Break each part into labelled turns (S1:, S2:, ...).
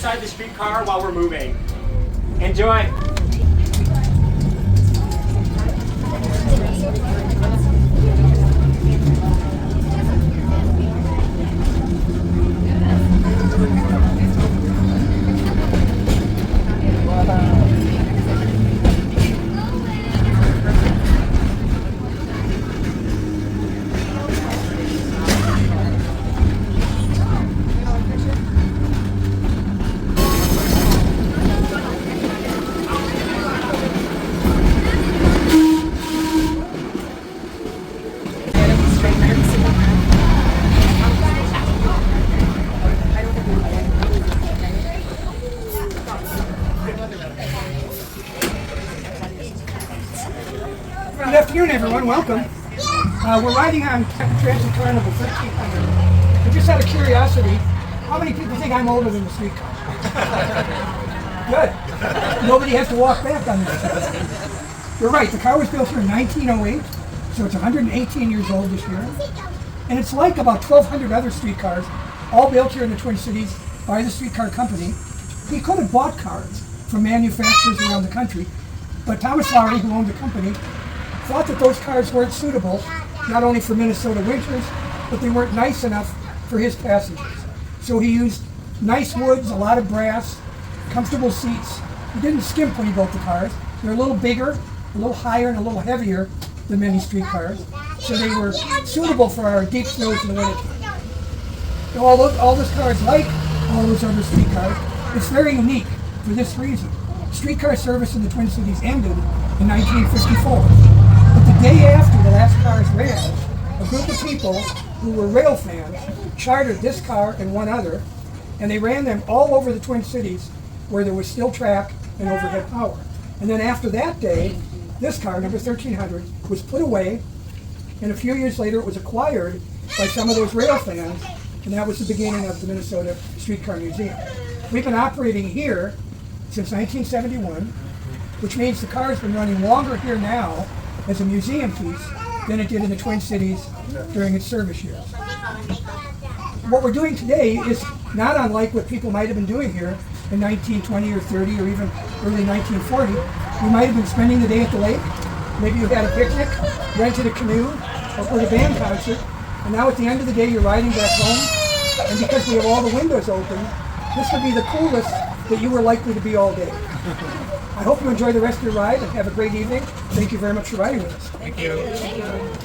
S1: inside the streetcar while we're moving. Enjoy.
S2: Good afternoon, everyone. Welcome. We're riding on Transit Carnival 1300. And just out of curiosity, how many people think I'm older than the streetcar? Good. Nobody has to walk back on this. You're right. The car was built here in 1908, so it's 118 years old this year. And it's like about 1,200 other streetcars, all built here in the Twin Cities by the streetcar company. He could have bought cars from manufacturers around the country, but Thomas Lowry, who owned the company, thought that those cars weren't suitable, not only for Minnesota winters, but they weren't nice enough for his passengers. So he used nice woods, a lot of brass, comfortable seats. He didn't skimp when he built the cars. They're a little bigger, a little higher, and a little heavier than many streetcars. So they were suitable for our deep snows in the winter. Now, all those cars, like all those other streetcars, it's very unique for this reason. Streetcar service in the Twin Cities ended in 1954. But the day after the last cars ran, a group of people who were rail fans chartered this car and one other, and they ran them all over the Twin Cities where there was still track and overhead power. And then after that day, this car, number 1300, was put away, and a few years later it was acquired by some of those rail fans, and that was the beginning of the Minnesota Streetcar Museum. We've been operating here since 1971, which means the car has been running longer here now as a museum piece than it did in the Twin Cities during its service years. What we're doing today is not unlike what people might have been doing here in 1920 or 30 or even early 1940. You might have been spending the day at the lake. Maybe you had a picnic, rented a canoe, or played a band concert, and now at the end of the day you're riding back home, and because we have all the windows open, this would be the coolest that you were likely to be all day. I hope you enjoy the rest of your ride and have a great evening. Thank you very much for riding with us.
S1: Thank you.
S3: Thank you.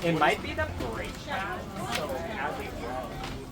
S1: It might be the brake pad, so as we go.